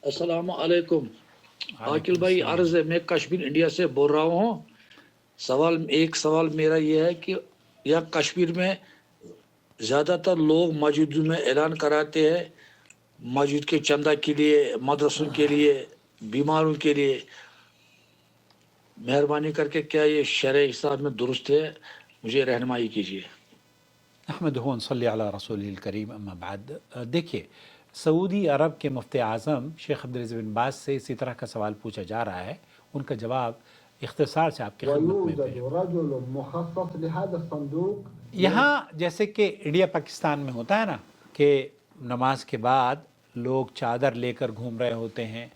السلام علیکم عاقل وعلیکم بھائی، السلام۔ عرض ہے، میں کشمیر انڈیا سے بول رہا ہوں۔ ایک سوال میرا یہ ہے کہ یہاں کشمیر میں زیادہ تر لوگ مسجدوں میں اعلان کراتے ہیں مسجد کے چندہ کے لیے، مدرسوں کے لیے، بیماروں کے لیے۔ مہربانی کر کے کیا یہ شرع حساب میں درست ہے؟ مجھے رہنمائی کیجیے۔ احمدہ و صلی علی رسول الکریم، اما بعد۔ دیکھیے، سعودی عرب کے مفتی اعظم شیخ عبدالعزیز بن باز سے اسی طرح کا سوال پوچھا جا رہا ہے، ان کا جواب اختصار سے آپ کی خدمت میں پیش۔ رجل مخصص لهذا الصندوق، یہاں جیسے کہ انڈیا پاکستان میں ہوتا ہے نا کہ نماز کے بعد لوگ چادر لے کر گھوم رہے ہوتے ہیں،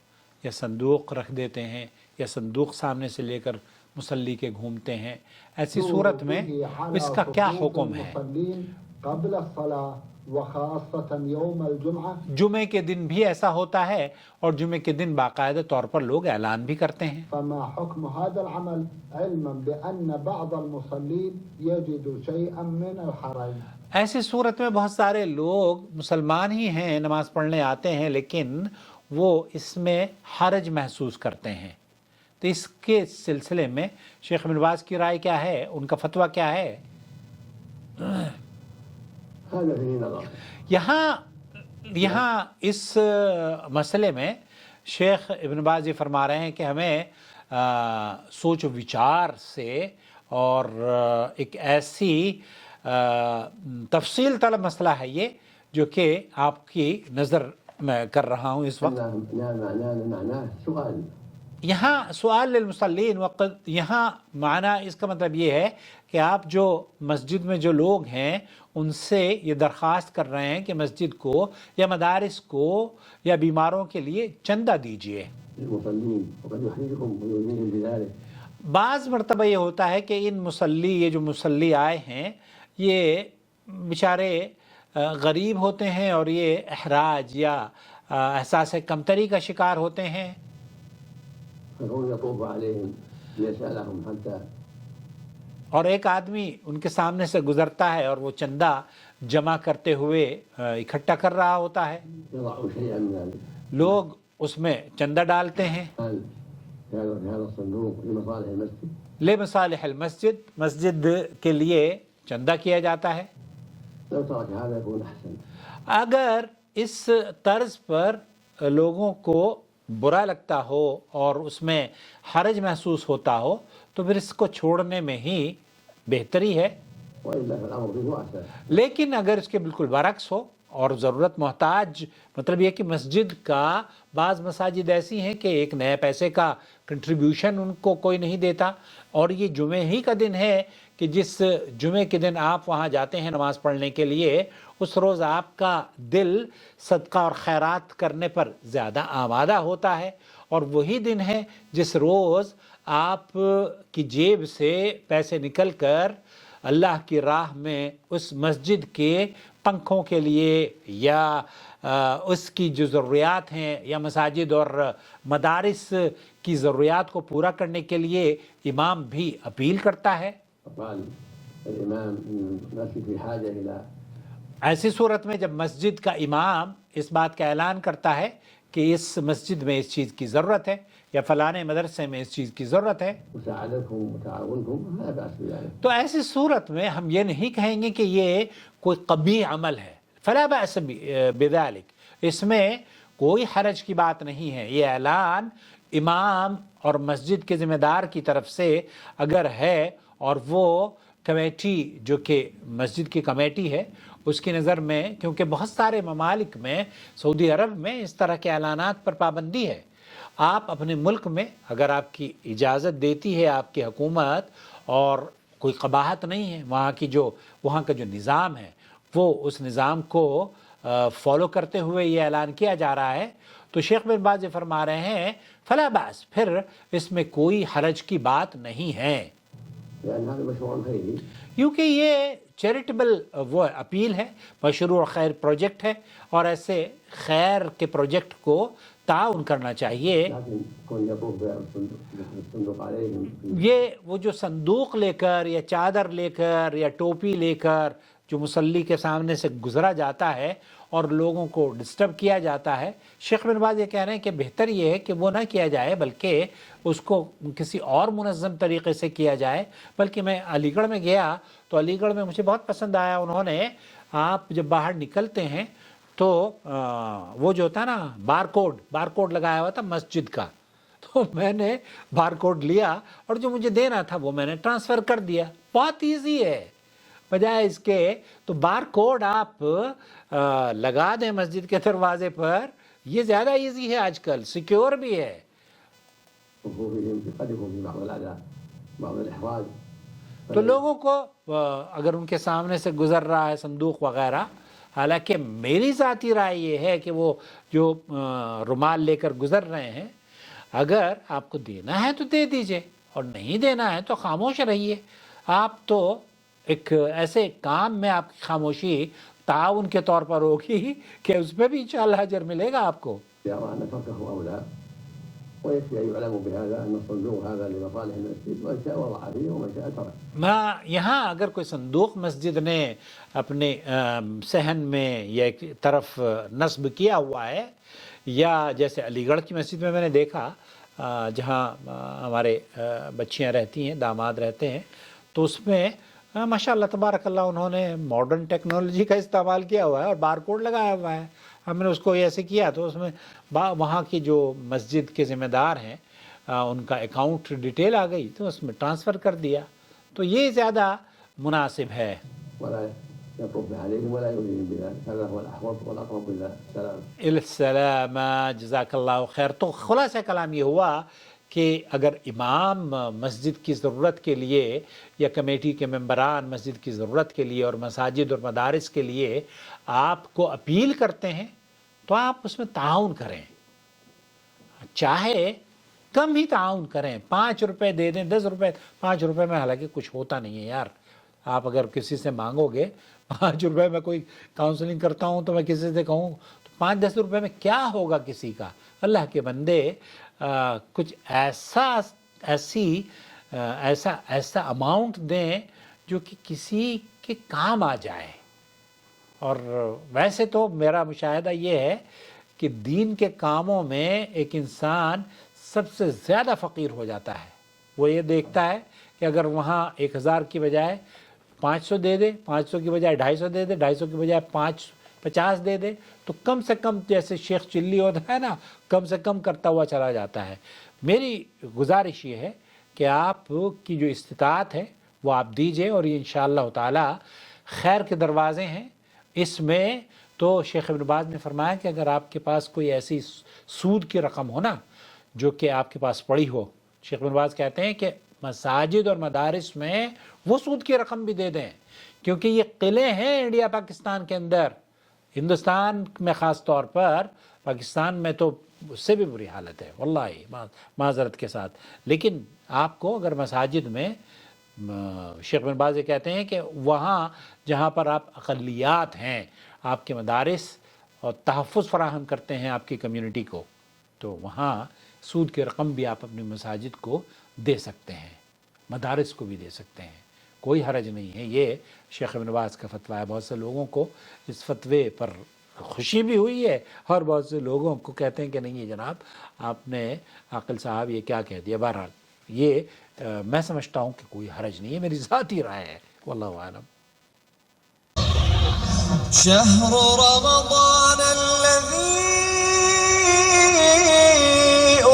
یا صندوق رکھ دیتے ہیں، یا صندوق سامنے سے لے کر مصلی کے گھومتے ہیں، ایسی صورت میں اس کا کیا حکم ہے؟ قبل الصلاة وخاصة يوم الجمعة، جمعے کے دن بھی ایسا ہوتا ہے اور جمعے کے دن باقاعدہ طور پر لوگ اعلان بھی کرتے ہیں۔ فما حكم هذا العمل علما بأن بعض المصلين يجد شيئا من الحرج؟ ایسی صورت میں بہت سارے لوگ مسلمان ہی ہیں، نماز پڑھنے آتے ہیں، لیکن وہ اس میں حرج محسوس کرتے ہیں۔ تو اس کے سلسلے میں شیخ بن باز کی رائے کیا ہے، ان کا فتویٰ کیا ہے؟ یہاں اس مسئلے میں شیخ ابن باز یہ فرما رہے ہیں کہ ہمیں سوچ و وچار سے اور ایک ایسی تفصیل طلب مسئلہ ہے یہ جو کہ آپ کی نظر میں کر رہا ہوں اس وقت۔ یہاں سؤال للمصلین وقت، یہاں معنی اس کا مطلب یہ ہے کہ آپ جو مسجد میں جو لوگ ہیں ان سے یہ درخواست کر رہے ہیں کہ مسجد کو یا مدارس کو یا بیماروں کے لیے چندہ دیجیے۔ بعض مرتبہ یہ ہوتا ہے کہ یہ جو مصلی آئے ہیں یہ بیچارے غریب ہوتے ہیں اور یہ احراج یا احساس کمتری کا شکار ہوتے ہیں، اور ایک آدمی ان کے سامنے سے گزرتا ہے اور وہ چندہ جمع کرتے ہوئے اکٹھا کر رہا ہوتا ہے، لوگ اس میں چندہ ڈالتے ہیں لمصالح المسجد، مسجد کے لیے چندہ کیا جاتا ہے۔ اگر اس طرز پر لوگوں کو برا لگتا ہو اور اس میں حرج محسوس ہوتا ہو تو پھر اس کو چھوڑنے میں ہی بہتری ہے، لیکن اگر اس کے بالکل برعکس ہو اور ضرورت محتاج، مطلب یہ کہ مسجد کا بعض مساجد ایسی ہیں کہ ایک نئے پیسے کا کنٹریبیوشن ان کو کوئی نہیں دیتا، اور یہ جمعے ہی کا دن ہے کہ جس جمعے کے دن آپ وہاں جاتے ہیں نماز پڑھنے کے لیے، اس روز آپ کا دل صدقہ اور خیرات کرنے پر زیادہ آمادہ ہوتا ہے، اور وہی دن ہے جس روز آپ کی جیب سے پیسے نکل کر اللہ کی راہ میں اس مسجد کے پنکھوں کے لیے یا اس کی جو ضروریات ہیں یا مساجد اور مدارس کی ضروریات کو پورا کرنے کے لیے امام بھی اپیل کرتا ہے۔ ایسی صورت میں جب مسجد کا امام اس بات کا اعلان کرتا ہے کہ اس مسجد میں اس چیز کی ضرورت ہے یا فلانے مدرسے میں اس چیز کی ضرورت ہے، تو ایسی صورت میں ہم یہ نہیں کہیں گے کہ یہ کوئی قبیح عمل ہے، فلا بأس بذلک، اس میں کوئی حرج کی بات نہیں ہے۔ یہ اعلان امام اور مسجد کے ذمہ دار کی طرف سے اگر ہے اور وہ کمیٹی جو کہ مسجد کی کمیٹی ہے اس کی نظر میں، کیونکہ بہت سارے ممالک میں، سعودی عرب میں اس طرح کے اعلانات پر پابندی ہے، آپ اپنے ملک میں اگر آپ کی اجازت دیتی ہے آپ کی حکومت اور کوئی قباحت نہیں ہے، وہاں کا جو نظام ہے وہ اس نظام کو فالو کرتے ہوئے یہ اعلان کیا جا رہا ہے، تو شیخ بن باز فرما رہے ہیں فلا باس، پھر اس میں کوئی حرج کی بات نہیں ہے، کیونکہ یہ چیریٹیبل وہ اپیل ہے، مشروع خیر پروجیکٹ ہے، اور ایسے خیر کے پروجیکٹ کو تعاون کرنا چاہیے۔ یہ وہ جو صندوق لے کر یا چادر لے کر یا ٹوپی لے کر جو مصلی کے سامنے سے گزرا جاتا ہے اور لوگوں کو ڈسٹرب کیا جاتا ہے. شیخ بن باز یہ کہہ رہے ہیں کہ بہتر یہ ہے کہ وہ نہ کیا جائے بلکہ اس کو کسی اور منظم طریقے سے کیا جائے. بلکہ میں علی گڑھ میں گیا تو علی گڑھ میں مجھے بہت پسند آیا. انہوں نے آپ جب باہر نکلتے ہیں تو وہ جو ہوتا ہے نا بار کوڈ لگایا ہوا تھا مسجد کا. تو میں نے بار کوڈ لیا اور جو مجھے دینا تھا وہ میں نے ٹرانسفر کر دیا. بہت ایزی ہے. بجائے اس کے تو بار کوڈ آپ لگا دیں مسجد کے دروازے پر. یہ زیادہ ایزی ہے آج کل, سیکیور بھی ہے. تو لوگوں کو اگر ان کے سامنے سے گزر رہا ہے صندوق وغیرہ, حالانکہ میری ذاتی رائے یہ ہے کہ وہ جو رومال لے کر گزر رہے ہیں, اگر آپ کو دینا ہے تو دے دیجئے اور نہیں دینا ہے تو خاموش رہیے. آپ تو ایک ایسے کام میں آپ کی خاموشی تعاون کے طور پر ہوگی کہ اس پہ بھی انشاءاللہ اجر ملے گا آپ کو. یہاں اگر کوئی صندوق مسجد نے اپنے صحن میں یا ایک طرف نصب کیا ہوا ہے, یا جیسے علی گڑھ کی مسجد میں نے دیکھا جہاں ہمارے بچیاں رہتی ہیں, داماد رہتے ہیں, تو اس میں ماشاء اللہ تبارک اللہ انہوں نے ماڈرن ٹیکنالوجی کا استعمال کیا ہوا ہے اور بار کوڈ لگایا ہوا ہے. ہم نے اس کو ایسے کیا تو اس میں وہاں کی جو مسجد کے ذمہ دار ہیں ان کا اکاؤنٹ ڈیٹیل آ گئی تو اس میں ٹرانسفر کر دیا. تو یہ زیادہ مناسب ہے. السلام جزاک اللہ خیر. تو خلاصہ کلام یہ ہوا کہ اگر امام مسجد کی ضرورت کے لیے یا کمیٹی کے ممبران مسجد کی ضرورت کے لیے اور مساجد اور مدارس کے لیے آپ کو اپیل کرتے ہیں تو آپ اس میں تعاون کریں, چاہے کم ہی تعاون کریں. 5 روپے دے دیں, 10 روپے. 5 روپے میں حالانکہ کچھ ہوتا نہیں ہے یار. آپ اگر کسی سے مانگو گے 5 روپے میں, کوئی کاؤنسلنگ کرتا ہوں تو میں کسی سے کہوں تو 5-10 روپے میں کیا ہوگا کسی کا. اللہ کے بندے کچھ ایسا اماؤنٹ دیں جو کہ کسی کے کام آ جائے. اور ویسے تو میرا مشاہدہ یہ ہے کہ دین کے کاموں میں ایک انسان سب سے زیادہ فقیر ہو جاتا ہے. وہ یہ دیکھتا ہے کہ اگر وہاں 1000 کی بجائے 500 دے دے, 500 کی بجائے 250 دے دے, 250 کی بجائے 50 دے دے, تو کم سے کم جیسے شیخ چلی ہوتا ہے نا, کم سے کم کرتا ہوا چلا جاتا ہے. میری گزارش یہ ہے کہ آپ کی جو استطاعت ہے وہ آپ دیجئے, اور یہ انشاءاللہ تعالی خیر کے دروازے ہیں. اس میں تو شیخ ابن باز نے فرمایا کہ اگر آپ کے پاس کوئی ایسی سود کی رقم ہو نا جو کہ آپ کے پاس پڑی ہو, شیخ ابن باز کہتے ہیں کہ مساجد اور مدارس میں وہ سود کی رقم بھی دے دیں, کیونکہ یہ قلعے ہیں انڈیا پاکستان کے اندر. ہندوستان میں خاص طور پر, پاکستان میں تو اس سے بھی بری حالت ہے واللہ معذرت کے ساتھ. لیکن آپ کو اگر مساجد میں, شیخ بن باز کہتے ہیں کہ وہاں جہاں پر آپ اقلیات ہیں, آپ کے مدارس اور تحفظ فراہم کرتے ہیں آپ کی کمیونٹی کو, تو وہاں سود کی رقم بھی آپ اپنی مساجد کو دے سکتے ہیں, مدارس کو بھی دے سکتے ہیں, کوئی حرج نہیں ہے. یہ شیخ ابن باز کا فتویٰ ہے. بہت سے لوگوں کو اس فتوے پر خوشی بھی ہوئی ہے اور بہت سے لوگوں کو کہتے ہیں کہ نہیں یہ جناب آپ نے عاقل صاحب یہ کیا کہہ دیا. بہرحال یہ میں سمجھتا ہوں کہ کوئی حرج نہیں ہے, میری ذاتی رائے ہے, واللہ اعلم. شهر رمضان الذي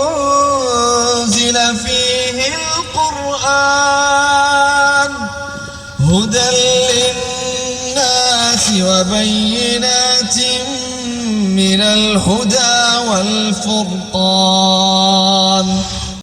أنزل فيه القرآن هدى للناس وبينات من الهدى والفرقان